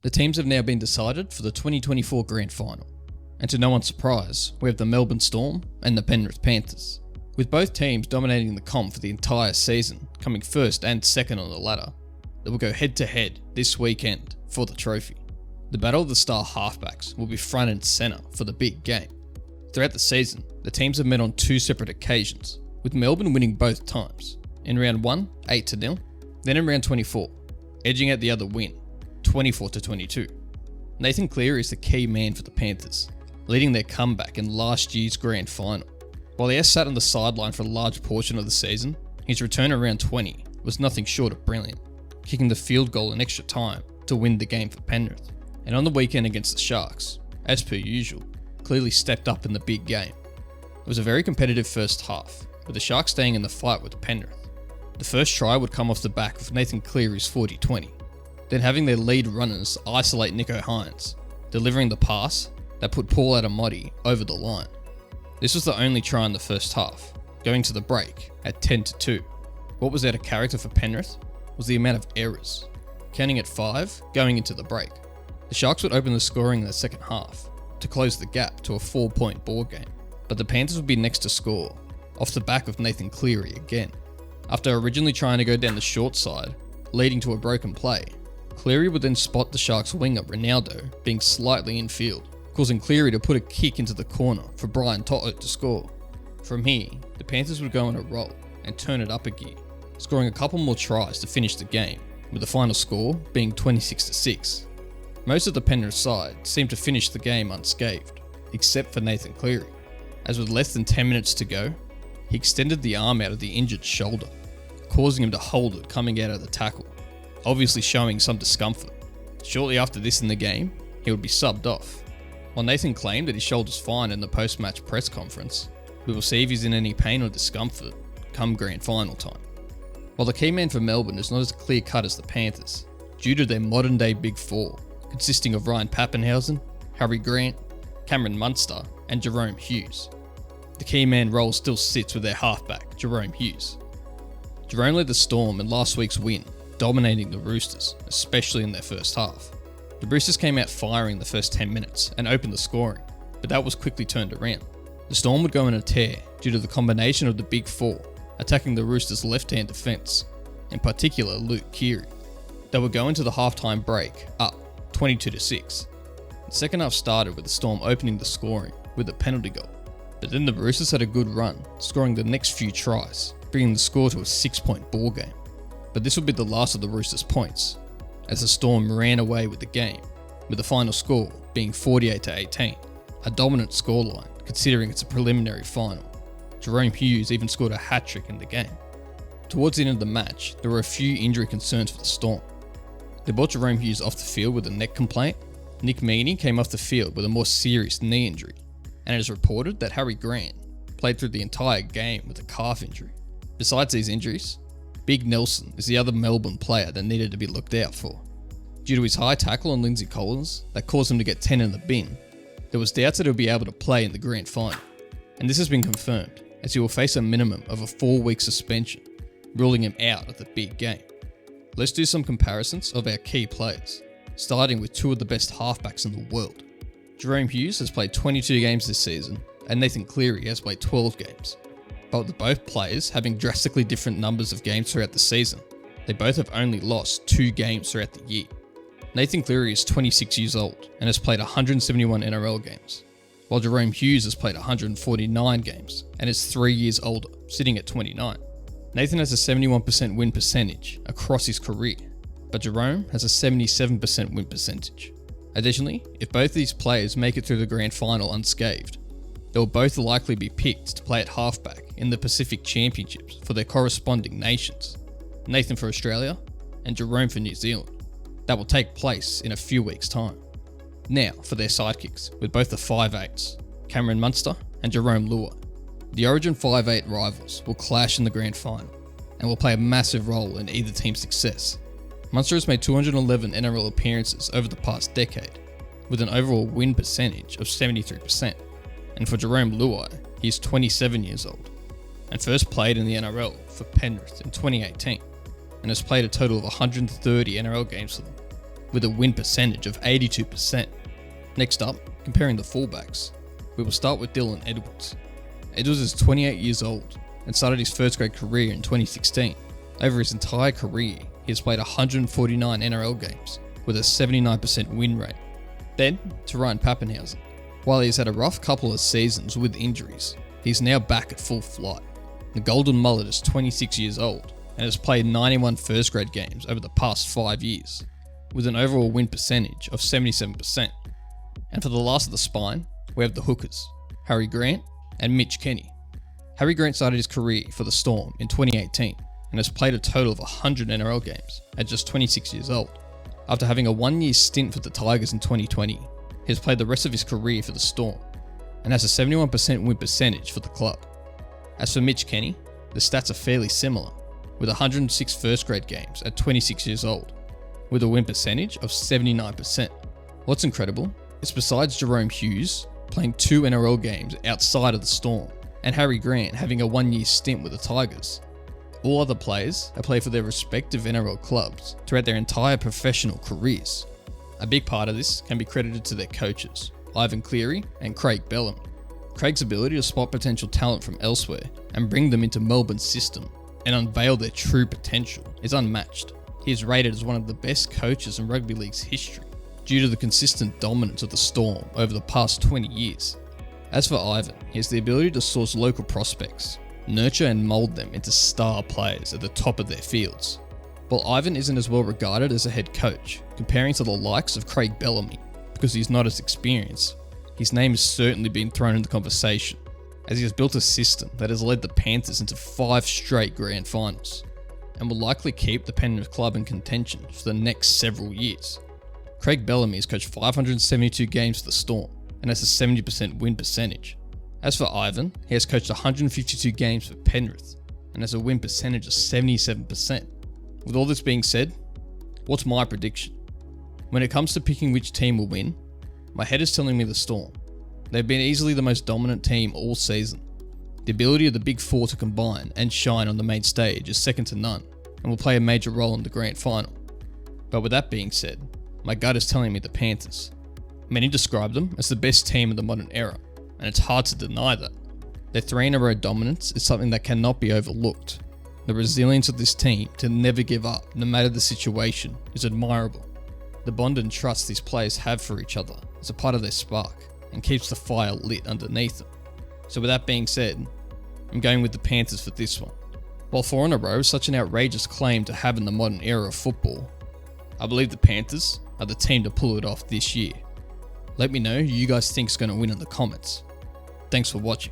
The teams have now been decided for the 2024 Grand Final, and to no one's surprise, we have the Melbourne Storm and the Penrith Panthers. With both teams dominating the comp for the entire season, coming first and second on the ladder, they will go head to head this weekend for the trophy. The battle of the star halfbacks will be front and centre for the big game. Throughout the season, the teams have met on two separate occasions, with Melbourne winning both times. In round 1, 8-0, then in round 24, edging out the other win, 24-22. Nathan Cleary is the key man for the Panthers, leading their comeback in last year's grand final. While he has sat on the sideline for a large portion of the season, his return at round 20 was nothing short of brilliant, kicking the field goal in extra time to win the game for Penrith. And on the weekend against the Sharks, as per usual, clearly stepped up in the big game. It was a very competitive first half, with the Sharks staying in the fight with Penrith. The first try would come off the back of Nathan Cleary's 40-20, then having their lead runners isolate Nicho Hynes, delivering the pass that put Paul Adamati over the line. This was the only try in the first half, going to the break at 10-2. What was out of character for Penrith was the amount of errors, counting at 5 going into the break. The Sharks would open the scoring in the second half to close the gap to a 4-point ball game, but the Panthers would be next to score off the back of Nathan Cleary again. After originally trying to go down the short side, leading to a broken play, Cleary would then spot the Sharks winger Ronaldo being slightly infield, causing Cleary to put a kick into the corner for Brian Toto to score. From here, the Panthers would go on a roll and turn it up a gear, scoring a couple more tries to finish the game, with the final score being 26-6. Most of the Penrith side seemed to finish the game unscathed, except for Nathan Cleary, as with less than 10 minutes to go, he extended the arm out of the injured shoulder, causing him to hold it coming out of the tackle, obviously showing some discomfort. Shortly after this in the game, he would be subbed off. While Nathan claimed that his shoulder's fine in the post-match press conference, we will see if he's in any pain or discomfort come grand final time. While the key man for Melbourne is not as clear-cut as the Panthers, due to their modern-day big four, consisting of Ryan Papenhuyzen, Harry Grant, Cameron Munster, and Jerome Hughes. The key man role still sits with their halfback, Jerome Hughes. Jerome led the Storm in last week's win, dominating the Roosters, especially in their first half. The Roosters came out firing the first 10 minutes and opened the scoring, but that was quickly turned around. The Storm would go in a tear due to the combination of the big four attacking the Roosters' left-hand defence, in particular Luke Keary. They would go into the halftime break up 22-6. The second half started with the Storm opening the scoring with a penalty goal, but then the Roosters had a good run, scoring the next few tries, bringing the score to a 6-point ball game. But this would be the last of the Roosters' points, as the Storm ran away with the game, with the final score being 48-18, a dominant scoreline considering it's a preliminary final. Jerome Hughes even scored a hat-trick in the game. Towards the end of the match, there were a few injury concerns for the Storm. They brought Jerome Hughes off the field with a neck complaint. Nick Meaney came off the field with a more serious knee injury, and it is reported that Harry Grant played through the entire game with a calf injury. Besides these injuries, Big Nelson is the other Melbourne player that needed to be looked out for. Due to his high tackle on Lindsay Collins that caused him to get 10 in the bin, there was doubts that he'll be able to play in the grand final, and this has been confirmed as he will face a minimum of a 4-week suspension, ruling him out of the big game. Let's do some comparisons of our key players, starting with two of the best halfbacks in the world. Jerome Hughes has played 22 games this season, and Nathan Cleary has played 12 games. But with both players having drastically different numbers of games throughout the season, they both have only lost 2 games throughout the year. Nathan Cleary is 26 years old and has played 171 NRL games, while Jerome Hughes has played 149 games and is 3 years older, sitting at 29. Nathan has a 71% win percentage across his career, but Jerome has a 77% win percentage. Additionally, if both these players make it through the grand final unscathed, they will both likely be picked to play at halfback in the Pacific Championships for their corresponding nations. Nathan for Australia and Jerome for New Zealand. That will take place in a few weeks' time. Now for their sidekicks, with both the 5'8s, Cameron Munster and Jerome Luai. The Origin 5'8 rivals will clash in the grand final and will play a massive role in either team's success. Munster has made 211 NRL appearances over the past decade, with an overall win percentage of 73%. And for Jerome Luai, he is 27 years old and first played in the NRL for Penrith in 2018 and has played a total of 130 NRL games for them. with a win percentage of 82%. Next up, comparing the fullbacks, we will start with Dylan Edwards. Edwards is 28 years old and started his first grade career in 2016. Over his entire career, he has played 149 NRL games with a 79% win rate. Then to Ryan Papenhuyzen. While he has had a rough couple of seasons with injuries, he is now back at full flight. The Golden Mullet is 26 years old and has played 91 first grade games over the past 5 years, with an overall win percentage of 77%. And for the last of the spine, we have the hookers, Harry Grant and Mitch Kenny. Harry Grant started his career for the Storm in 2018 and has played a total of 100 NRL games at just 26 years old. After having a 1-year stint for the Tigers in 2020, he has played the rest of his career for the Storm and has a 71% win percentage for the club. As for Mitch Kenny, the stats are fairly similar, with 106 first grade games at 26 years old, with a win percentage of 79%. What's incredible is besides Jerome Hughes playing 2 NRL games outside of the Storm, and Harry Grant having a 1-year stint with the Tigers, all other players have played for their respective NRL clubs throughout their entire professional careers. A big part of this can be credited to their coaches, Ivan Cleary and Craig Bellamy. Craig's ability to spot potential talent from elsewhere and bring them into Melbourne's system and unveil their true potential is unmatched. He is rated as one of the best coaches in rugby league's history due to the consistent dominance of the Storm over the past 20 years. As for Ivan, he has the ability to source local prospects, nurture and mould them into star players at the top of their fields. While Ivan isn't as well regarded as a head coach, comparing to the likes of Craig Bellamy, because he's not as experienced, his name has certainly been thrown in the conversation, as he has built a system that has led the Panthers into 5 straight grand finals, and will likely keep the Penrith club in contention for the next several years. Craig Bellamy has coached 572 games for the Storm, and has a 70% win percentage. As for Ivan, he has coached 152 games for Penrith and has a win percentage of 77%. With all this being said, what's my prediction? When it comes to picking which team will win, my head is telling me the Storm. They've been easily the most dominant team all season. The ability of the Big Four to combine and shine on the main stage is second to none and will play a major role in the grand final. But with that being said, my gut is telling me the Panthers. Many describe them as the best team of the modern era, and it's hard to deny that. Their 3-in-a-row dominance is something that cannot be overlooked. The resilience of this team to never give up, no matter the situation, is admirable. The bond and trust these players have for each other is a part of their spark and keeps the fire lit underneath them. So with that being said, I'm going with the Panthers for this one. While 4 in a row is such an outrageous claim to have in the modern era of football, I believe the Panthers are the team to pull it off this year. Let me know who you guys think is going to win in the comments. Thanks for watching.